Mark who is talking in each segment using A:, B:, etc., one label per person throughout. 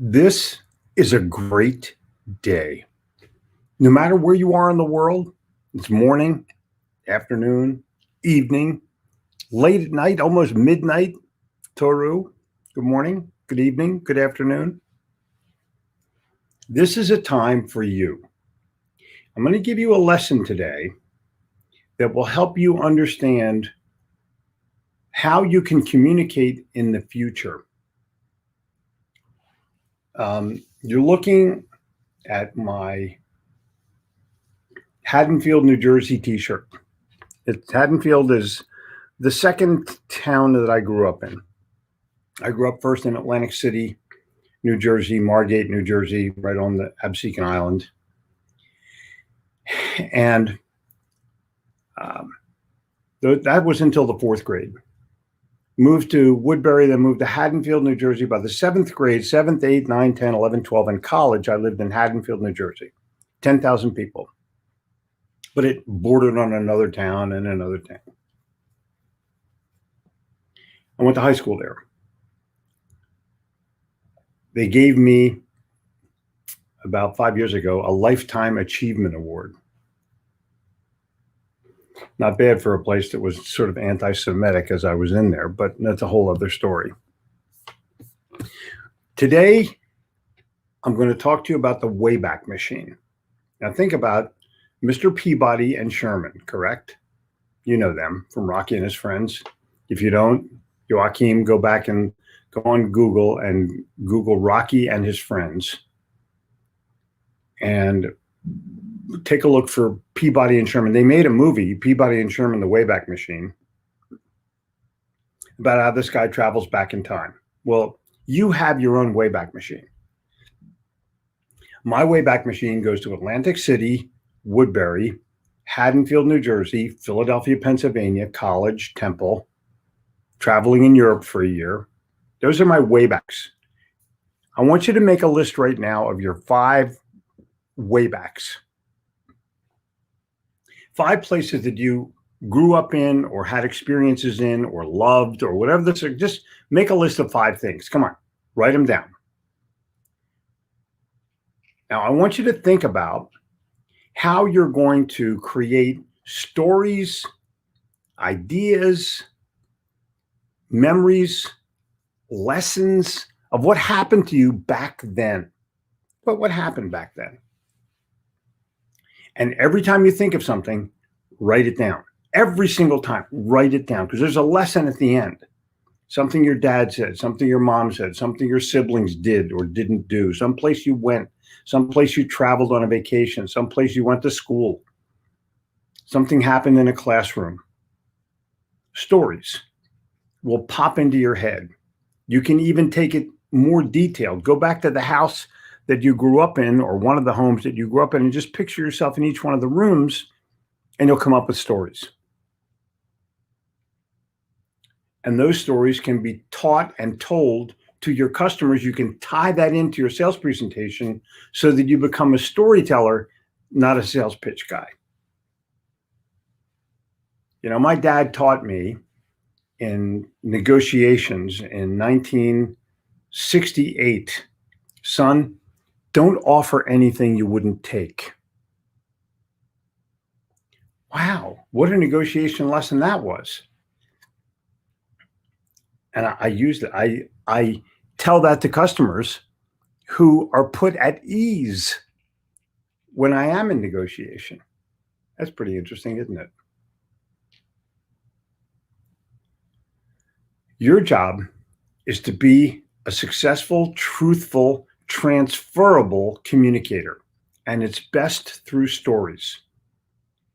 A: This is a great day. No matter where you are in the world, it's morning, afternoon, evening, late at night, almost midnight. Toru, good morning, good evening, good afternoon. This is a time for you. I'm going to give you a lesson today that will help you understand how you can communicate in the future. You're looking at my Haddonfield, New Jersey t-shirt. Haddonfield is the second town that I grew up in. I grew up first in Atlantic City, New Jersey, Margate, New Jersey, right on the Absecon Island. And that was until the fourth grade. Moved to Woodbury, then moved to Haddonfield, New Jersey. By the seventh grade, 7th, 8th, 9th, 10th, 11th, 12th, and college, I lived in Haddonfield, New Jersey. 10,000 people. But it bordered on another town and another town. I went to high school there. They gave me, about 5 years ago, a Lifetime Achievement Award. Not bad for a place that was sort of anti-Semitic as I was in there, but that's a whole other story. Today, I'm going to talk to you about the Wayback Machine. Now think about Mr. Peabody and Sherman, correct? You know them from Rocky and His Friends. If you don't, Joachim, go back and go on Google and Google Rocky and His Friends. And take a look for Peabody and Sherman. They made a movie, Peabody and Sherman, the Wayback Machine, about how this guy travels back in time. Well, you have your own Wayback Machine. My Wayback Machine goes to Atlantic City, Woodbury, Haddonfield, New Jersey, Philadelphia, Pennsylvania, college, Temple, traveling in Europe for a year. Those are my Waybacks. I want you to make a list right now of your 5 Waybacks. 5 places that you grew up in or had experiences in or loved or whatever this is. Just make a list of 5 things. Come on, write them down. Now, I want you to think about how you're going to create stories, ideas, memories, lessons of what happened to you back then. But what happened back then? And every time you think of something, write it down. Every single time, write it down, because there's a lesson at the end. Something your dad said, something your mom said, something your siblings did or didn't do, someplace you went, someplace you traveled on a vacation, someplace you went to school, something happened in a classroom. Stories will pop into your head. You can even take it more detailed. Go back to the house that you grew up in or one of the homes that you grew up in and just picture yourself in each one of the rooms and you'll come up with stories. And those stories can be taught and told to your customers. You can tie that into your sales presentation so that you become a storyteller, not a sales pitch guy. You know, my dad taught me in negotiations in 1968, son, don't offer anything you wouldn't take. Wow, what a negotiation lesson that was. And I used it. I tell that to customers who are put at ease when I am in negotiation. That's pretty interesting, isn't it? Your job is to be a successful, truthful, transferable communicator, and it's best through stories.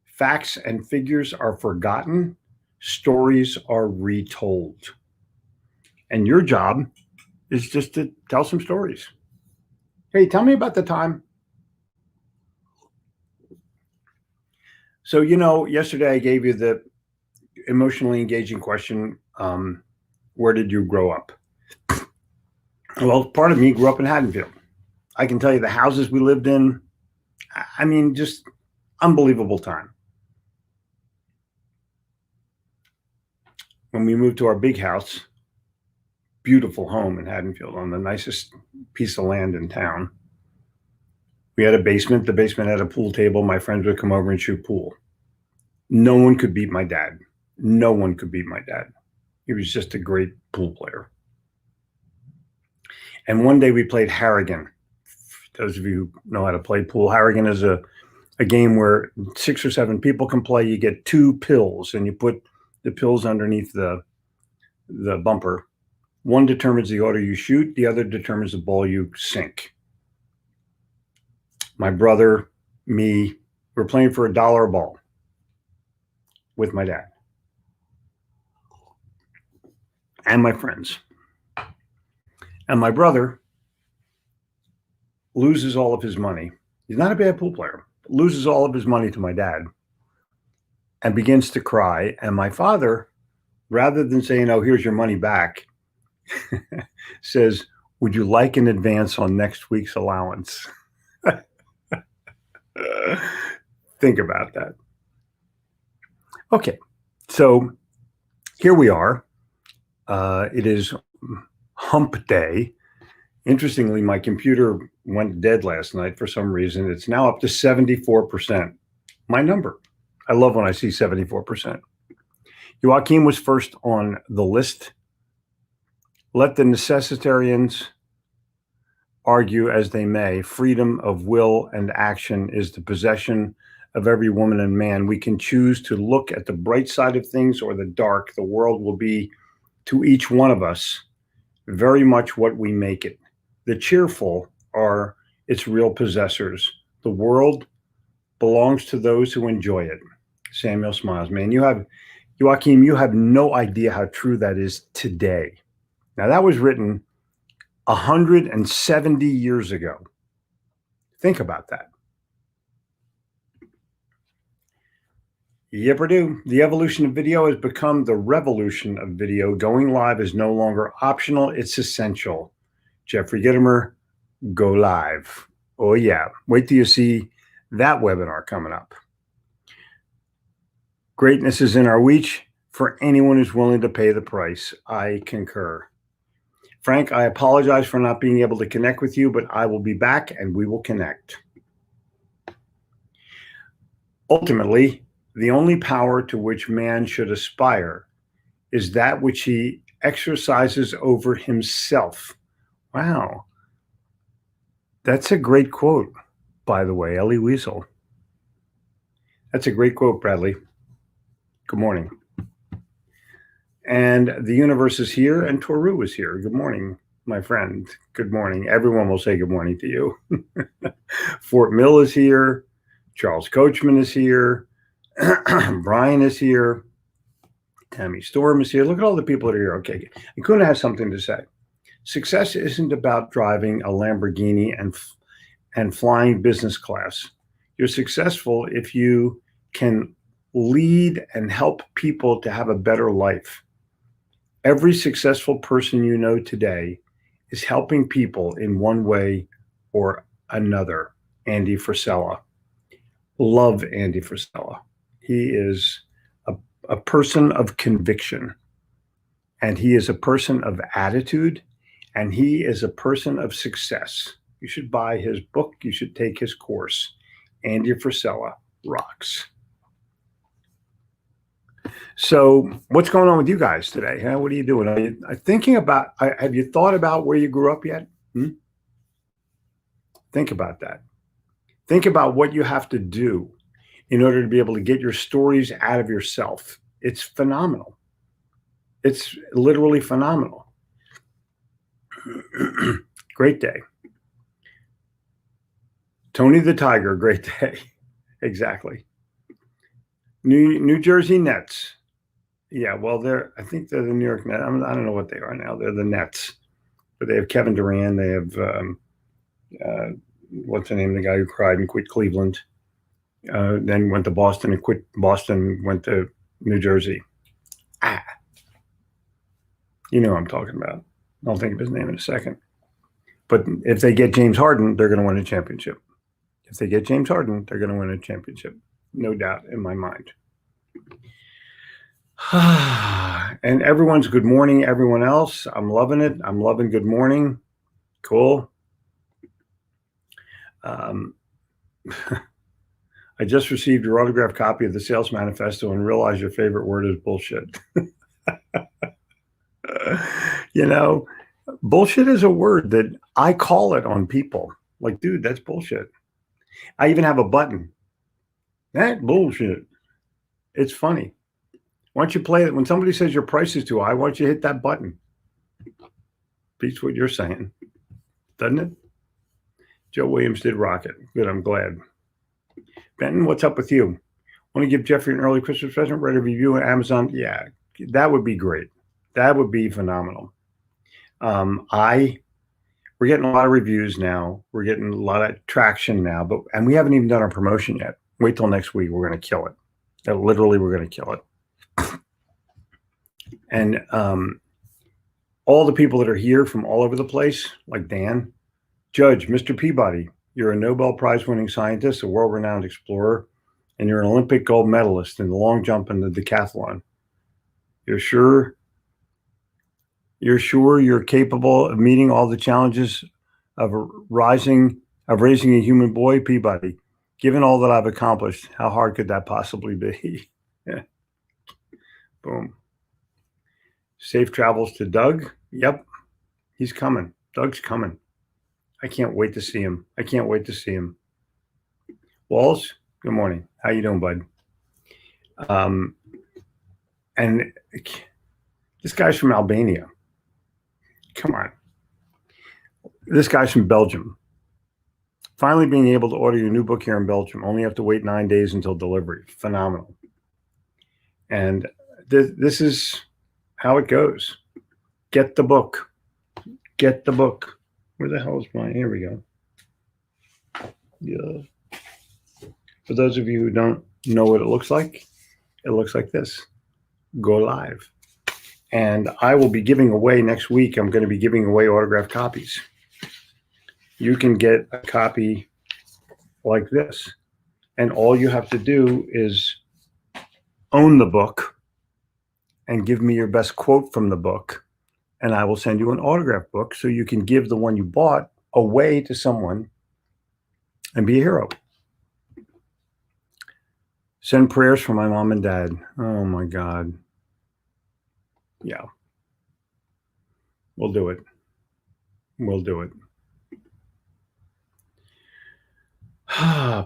A: Facts and figures are forgotten. Stories are retold. And your job is just to tell some stories. Hey, tell me about the time. So, you know, yesterday I gave you the emotionally engaging question, where did you grow up? Well, part of me grew up in Haddonfield. I can tell you the houses we lived in, I mean, just unbelievable time. When we moved to our big house, beautiful home in Haddonfield on the nicest piece of land in town. We had a basement. The basement had a pool table. My friends would come over and shoot pool. No one could beat my dad. No one could beat my dad. He was just a great pool player. And one day we played Harrigan. Those of you who know how to play pool, Harrigan is a game where 6 or 7 people can play. You get 2 pills, and you put the pills underneath the bumper. One determines the order you shoot. The other determines the ball you sink. My brother, me, we're playing for $1 a ball with my dad and my friends. And my brother loses all of his money. He's not a bad pool player. Loses all of his money to my dad and begins to cry. And my father, rather than saying, "Oh, here's your money back," says, "Would you like an advance on next week's allowance?" Think about that. Okay, so here we are. It is hump day. Interestingly, my computer went dead last night for some reason. It's now up to 74%. My number. I love when I see 74%. Joachim was first on the list. Let the necessitarians argue as they may, freedom of will and action is the possession of every woman and man. We can choose to look at the bright side of things or the dark. The world will be, to each one of us, very much what we make it. The cheerful are its real possessors. The world belongs to those who enjoy it. Samuel smiles. Man, Joachim, you have no idea how true that is today. Now, that was written 170 years ago. Think about that. Yep, I do. The evolution of video has become the revolution of video. Going live is no longer optional. It's essential. Jeffrey Gitomer, go live. Oh, yeah. Wait till you see that webinar coming up. Greatness is in our reach for anyone who's willing to pay the price. I concur. Frank, I apologize for not being able to connect with you, but I will be back and we will connect. Ultimately, the only power to which man should aspire is that which he exercises over himself. Wow. That's a great quote, by the way, Ellie Weasel. That's a great quote, Bradley. Good morning. And the universe is here and Toru is here. Good morning, my friend. Good morning. Everyone will say good morning to you. Fort Mill is here. Charles Coachman is here. Brian is here. Tammy Storm is here. Look at all the people that are here. Okay. And Kuna has something to say. Success isn't about driving a Lamborghini and flying business class. You're successful if you can lead and help people to have a better life. Every successful person you know today is helping people in one way or another. Andy Frisella. Love Andy Frisella. He is a person of conviction, and he is a person of attitude, and he is a person of success. You should buy his book. You should take his course. Andy Frisella rocks. So what's going on with you guys today? Huh? What are you doing? Are you thinking about, have you thought about where you grew up yet? Think about that. Think about what you have to do in order to be able to get your stories out of yourself. It's phenomenal. It's literally phenomenal. Great day. Tony the Tiger, great day. Exactly. New Jersey Nets. Yeah, well, I think they're the New York Nets. I don't know what they are now. They're the Nets. But they have Kevin Durant. They have, what's the name of the guy who cried and quit Cleveland? Then went to Boston and quit Boston, went to New Jersey. You know what I'm talking about. I'll think of his name in a second. But if they get James Harden, they're going to win a championship. If they get James Harden, they're going to win a championship. No doubt in my mind. And everyone's good morning, everyone else. I'm loving it. I'm loving good morning. Cool. Um, I just received your autographed copy of the sales manifesto and realized your favorite word is bullshit. You know, bullshit is a word that I call it on people. Like, dude, that's bullshit. I even have a button. That bullshit. It's funny. Why don't you play it? When somebody says your price is too high, why don't you hit that button? Beats what you're saying, doesn't it? Joe Williams did rock it. Good, I'm glad. Benton, what's up with you? Want to give Jeffrey an early Christmas present? Write a review on Amazon? Yeah, that would be great. That would be phenomenal. We're getting a lot of reviews now. We're getting a lot of traction now, and we haven't even done our promotion yet. Wait till next week. We're going to kill it. Literally, we're going to kill it. And all the people that are here from all over the place, like Dan, Judge, Mr. Peabody, you're a Nobel Prize winning scientist, a world-renowned explorer, and you're an Olympic gold medalist in the long jump and the decathlon. You're sure you're capable of meeting all the challenges of raising a human boy, Peabody? Given all that I've accomplished, how hard could that possibly be? Boom. Safe travels to Doug. Yep, he's coming. Doug's coming. I can't wait to see him. Walls, good morning. How you doing, bud? And this guy's from Albania. Come on. This guy's from Belgium. Finally being able to order your new book here in Belgium. Only have to wait 9 days until delivery. Phenomenal. And this is how it goes. Get the book. Get the book. Where the hell is mine? Here we go. Yeah. For those of you who don't know what it looks like this. Go live. And I will be giving away next week. I'm going to be giving away autographed copies. You can get a copy like this. And all you have to do is own the book and give me your best quote from the book. And I will send you an autograph book so you can give the one you bought away to someone and be a hero. Send prayers for my mom and dad. Oh my God. Yeah. We'll do it.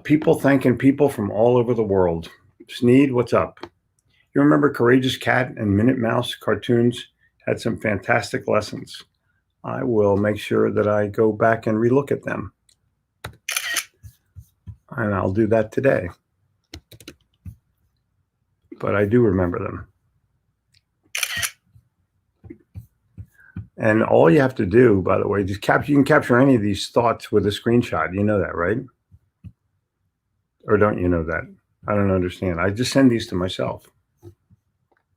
A: People thanking people from all over the world. Sneed, what's up? You remember Courageous Cat and Minute Mouse cartoons had some fantastic lessons. I will make sure that I go back and relook at them. And I'll do that today. But I do remember them. And all you have to do, by the way, you can capture any of these thoughts with a screenshot. You know that, right? Or don't you know that? I don't understand. I just send these to myself.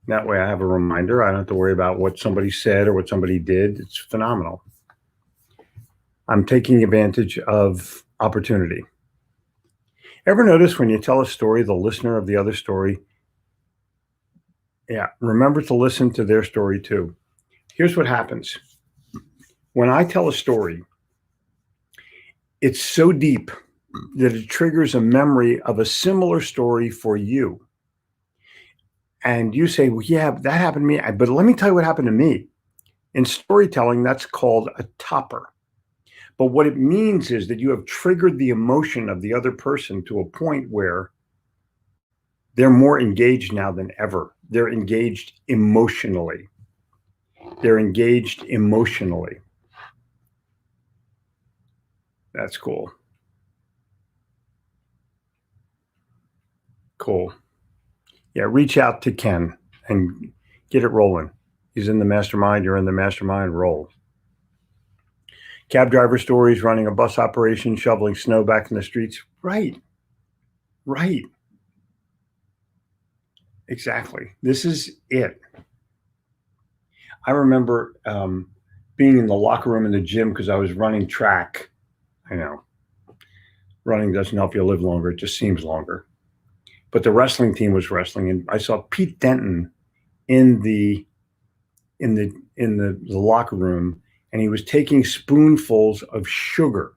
A: That way I have a reminder. I don't have to worry about what somebody said or what somebody did. It's phenomenal. I'm taking advantage of opportunity. Ever notice when you tell a story, the listener of the other story, remember to listen to their story too. Here's what happens. When I tell a story, it's so deep that it triggers a memory of a similar story for you. And you say, well, yeah, that happened to me. But let me tell you what happened to me. In storytelling, that's called a topper. But what it means is that you have triggered the emotion of the other person to a point where they're more engaged now than ever. They're engaged emotionally. That's cool. Cool. Yeah, reach out to Ken and get it rolling. He's in the mastermind. You're in the mastermind. Roll. Cab driver stories, running a bus operation, shoveling snow back in the streets. Right. Exactly. This is it. I remember being in the locker room in the gym because I was running track. I know. Running doesn't help you live longer. It just seems longer. But the wrestling team was wrestling, and I saw Pete Denton in the locker room, and he was taking spoonfuls of sugar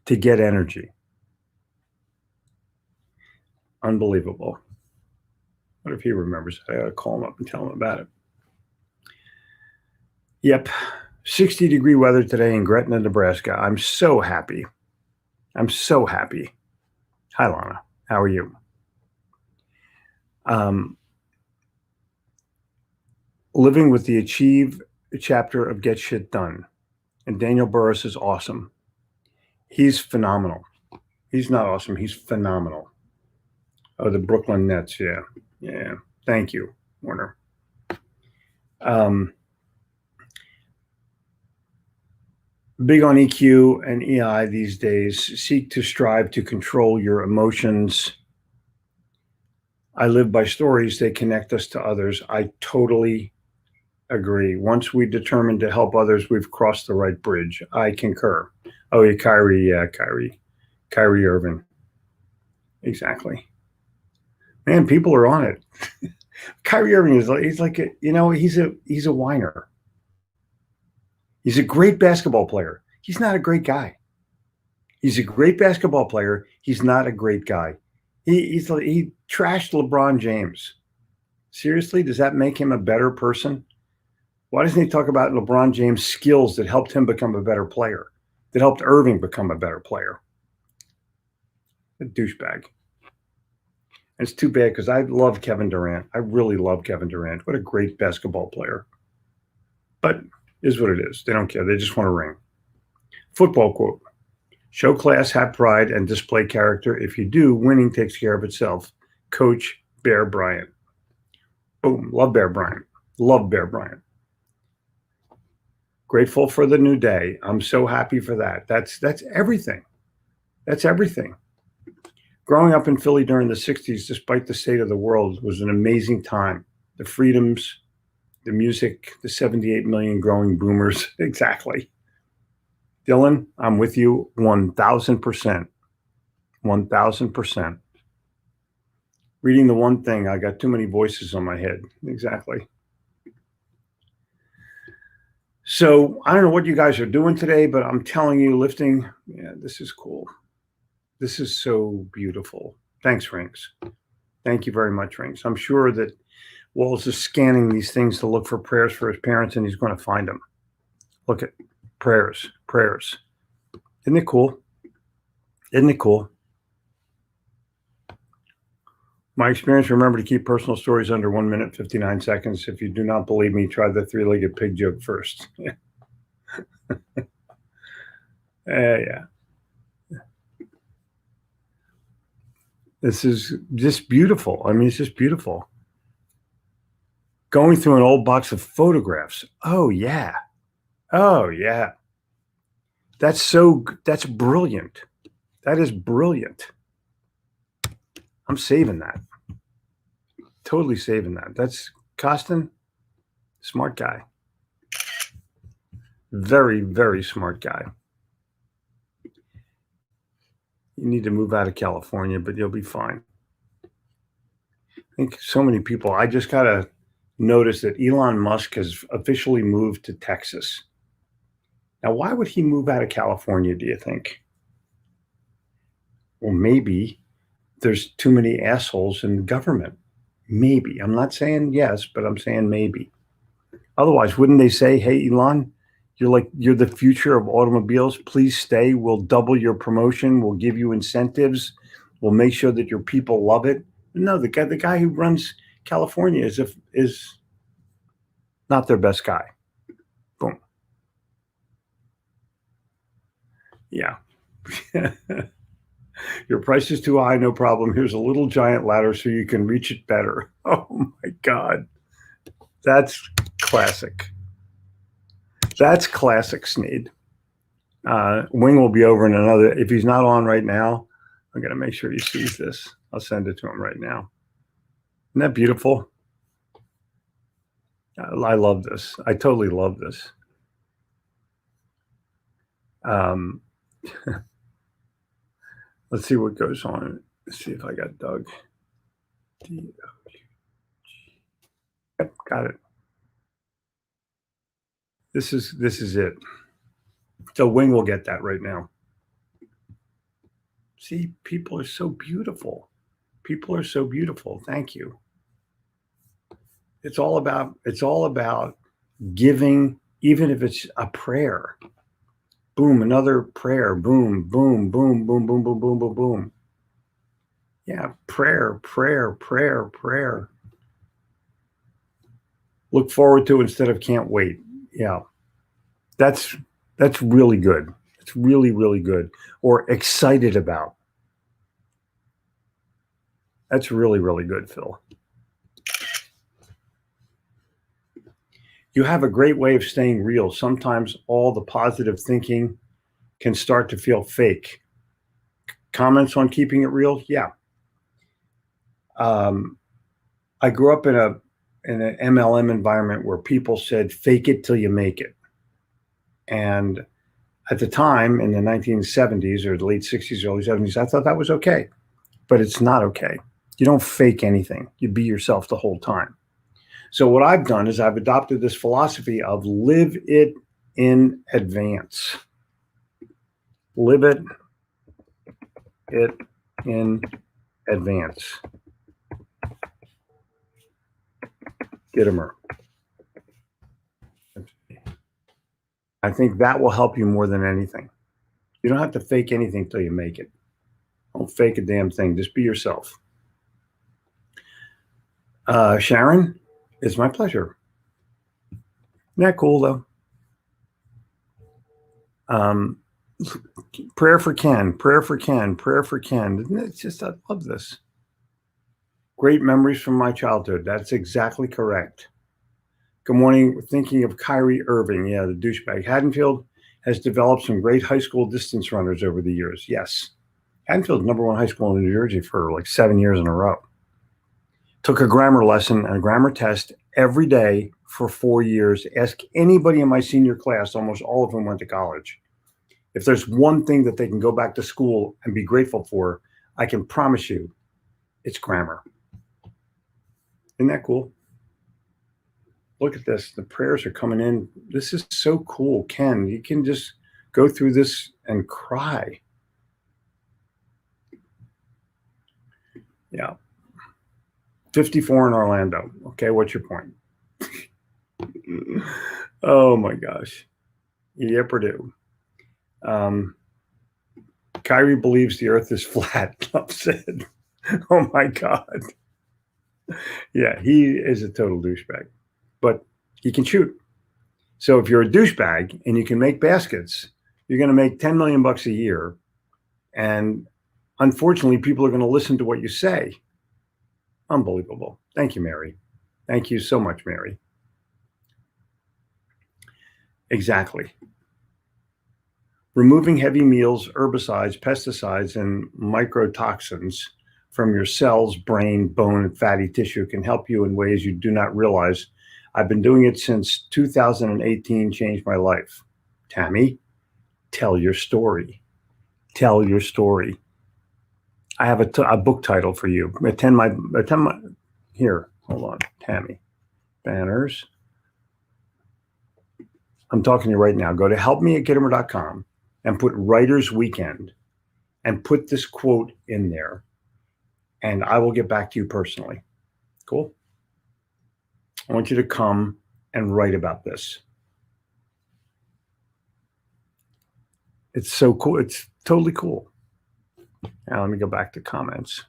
A: to get energy. Unbelievable. What if he remembers? I gotta call him up and tell him about it. Yep. 60-degree weather today in Gretna, Nebraska. I'm so happy. I'm so happy. Hi, Lana. How are you? Living with the Achieve chapter of Get Shit Done. And Daniel Burris is awesome. He's phenomenal. He's not awesome. He's phenomenal. Oh, the Brooklyn Nets. Yeah. Yeah. Thank you, Warner. Big on EQ and EI these days. Seek to strive to control your emotions. I live by stories. They connect us to others. I totally agree. Once we determine to help others, we've crossed the right bridge. I concur. Oh, yeah, Kyrie. Yeah, Kyrie Irving. Exactly. Man, people are on it. Kyrie Irving he's like he's a whiner. He's a great basketball player. He's not a great guy. He's a great basketball player. He's not a great guy. He trashed LeBron James. Seriously, does that make him a better person? Why doesn't he talk about LeBron James' skills that helped him become a better player, that helped Irving become a better player? A douchebag. And it's too bad because I love Kevin Durant. I really love Kevin Durant. What a great basketball player. But it is what it is. They don't care. They just want a ring. Football quote. Show class, have pride, and display character. If you do, winning takes care of itself. Coach Bear Bryant. Boom. Love Bear Bryant. Love Bear Bryant. Grateful for the new day. I'm so happy for that. That's everything. That's everything. Growing up in Philly during the 60s, despite the state of the world, was an amazing time. The freedoms, the music, the 78 million growing boomers. Exactly. Dylan, I'm with you 1,000%. 1,000%. Reading the one thing, I got too many voices on my head. Exactly. So I don't know what you guys are doing today, but I'm telling you, lifting, yeah, this is cool. This is so beautiful. Thanks, Rings. Thank you very much, Rings. I'm sure that Walls is scanning these things to look for prayers for his parents, and he's going to find them. Look at prayers. Isn't it cool? Isn't it cool? My experience, remember to keep personal stories under 1 minute, 59 seconds. If you do not believe me, try the three-legged pig joke first. Yeah. This is just beautiful. I mean, it's just beautiful. Going through an old box of photographs. Oh, yeah. Oh, yeah. That's brilliant. That is brilliant. I'm saving that. Totally saving that. That's Costin, smart guy. Very, very smart guy. You need to move out of California, but you'll be fine. I think so many people, I just got to notice that Elon Musk has officially moved to Texas. Now, why would he move out of California, do you think? Well, maybe there's too many assholes in government. Maybe. I'm not saying yes, but I'm saying maybe. Otherwise, wouldn't they say, hey, Elon, you're the future of automobiles. Please stay. We'll double your promotion. We'll give you incentives. We'll make sure that your people love it. No, the guy who runs California is not their best guy. Boom. Yeah. Your price is too high, no problem. Here's a little giant ladder so you can reach it better. Oh my God. That's classic. That's classic Sneed. Wing will be over in another. If he's not on right now, I'm going to make sure he sees this. I'll send it to him right now. Isn't that beautiful? I love this. I totally love this. Let's see what goes on. Let's see if I got Doug. Yep, got it. This is it. So Wing will get that right now. See, people are so beautiful. People are so beautiful. Thank you. It's all about giving, even if it's a prayer. Boom, another prayer. Boom, boom, boom, boom, boom, boom, boom, boom, boom. Yeah, prayer, prayer, prayer, prayer. Look forward to instead of can't wait. Yeah. That's really good. It's really, really good. Or excited about. That's really, really good, Phil. You have a great way of staying real. Sometimes all the positive thinking can start to feel fake. Comments on keeping it real? Yeah. I grew up in an MLM environment where people said, fake it till you make it. And at the time in the 1970s or the late 60s, early 70s, I thought that was okay. But it's not okay. You don't fake anything. You be yourself the whole time. So what I've done is I've adopted this philosophy of live it in advance. Live it in advance. Gittimer. I think that will help you more than anything. You don't have to fake anything till you make it. Don't fake a damn thing. Just be yourself. Sharon, it's my pleasure. Isn't that cool, though? Prayer for Ken, prayer for Ken, prayer for Ken. Isn't it just, I love this. Great memories from my childhood. That's exactly correct. Good morning. Thinking of Kyrie Irving. Yeah, the douchebag. Haddonfield has developed some great high school distance runners over the years. Yes. Haddonfield's #1 high school in New Jersey for like 7 years in a row. Took a grammar lesson and a grammar test every day for 4 years. Ask anybody in my senior class, almost all of them went to college. If there's one thing that they can go back to school and be grateful for, I can promise you it's grammar. Isn't that cool? Look at this. The prayers are coming in. This is so cool, Ken. You can just go through this and cry. Yeah. 54 in Orlando. Okay, what's your point? Oh my gosh. Yeah, Purdue. Kyrie believes the earth is flat, Love said. Oh my God. Yeah, he is a total douchebag, but he can shoot. So if you're a douchebag and you can make baskets, you're going to make 10 million bucks a year. And unfortunately, people are going to listen to what you say. Unbelievable. Thank you, Mary. Thank you so much, Mary. Exactly. Removing heavy meals, herbicides, pesticides, and microtoxins from your cells, brain, bone, and fatty tissue can help you in ways you do not realize. I've been doing it since 2018, changed my life. Tammy, tell your story. Tell your story. I have a book title for you. Here, hold on, Tammy. Banners. I'm talking to you right now. Go to helpmeatgittimer.com and put Writer's Weekend and put this quote in there, and I will get back to you personally. Cool? I want you to come and write about this. It's so cool. It's totally cool. Now let me go back to comments.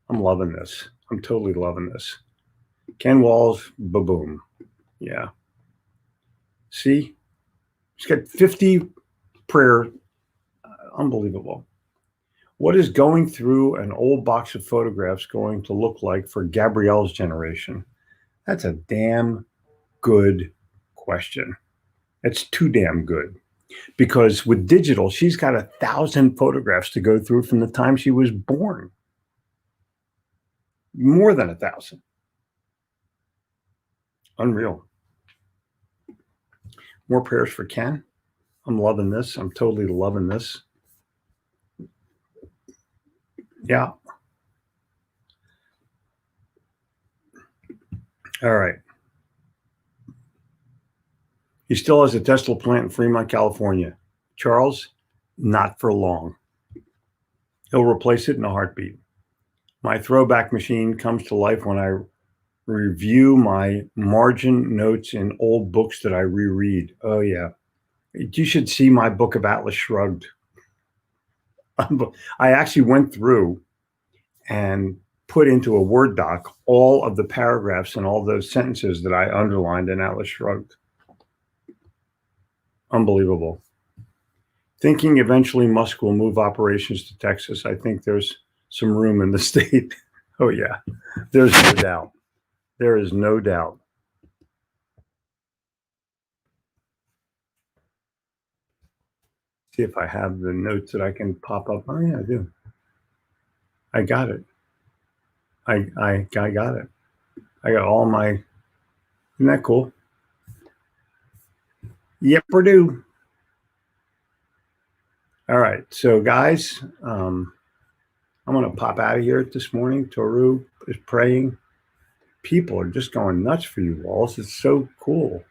A: I'm loving this. I'm totally loving this. Ken Walls, ba-boom. Yeah. See? He's got 50 prayer. Unbelievable. What is going through an old box of photographs going to look like for Gabrielle's generation? That's a damn good question. It's too damn good. Because with digital, she's got 1,000 photographs to go through from the time she was born. More than 1,000. Unreal. More prayers for Ken. I'm loving this. I'm totally loving this. Yeah. All right. He still has a Tesla plant in Fremont, California. Charles, not for long. He'll replace it in a heartbeat. My throwback machine comes to life when I review my margin notes in old books that I reread. Oh, yeah. You should see my book of Atlas Shrugged. I actually went through and put into a Word doc all of the paragraphs and all those sentences that I underlined in Atlas Shrugged. Unbelievable. Thinking eventually Musk will move operations to Texas. I think there's some room in the state. Oh, yeah. There's no doubt. There is no doubt. See if I have the notes that I can pop up. Oh, yeah, I do. I got it. I got it. I got all my. Isn't that cool? Yep, Purdue. All right. So, guys, I'm going to pop out of here this morning. Toru is praying. People are just going nuts for you, Walls. It's so cool.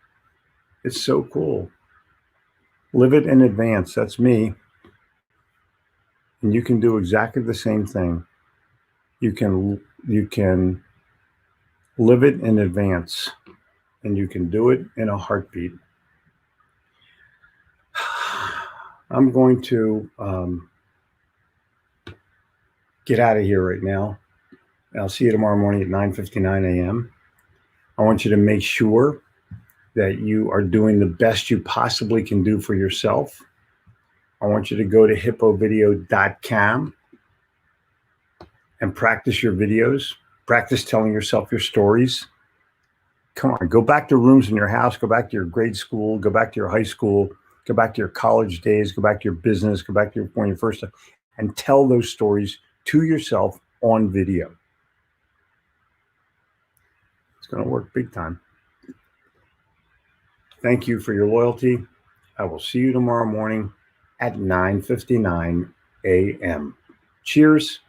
A: It's so cool. Live it in advance. That's me. And you can do exactly the same thing. You can live it in advance, and you can do it in a heartbeat. I'm going to get out of here right now. I'll see you tomorrow morning at 9:59 a.m. I want you to make sure that you are doing the best you possibly can do for yourself. I want you to go to hippovideo.com and practice your videos. Practice telling yourself your stories. Come on, go back to rooms in your house, go back to your grade school, go back to your high school, go back to your college days, go back to your business, go back to when you first, and tell those stories to yourself on video. It's going to work big time. Thank you for your loyalty. I will see you tomorrow morning at 9:59 a.m. Cheers.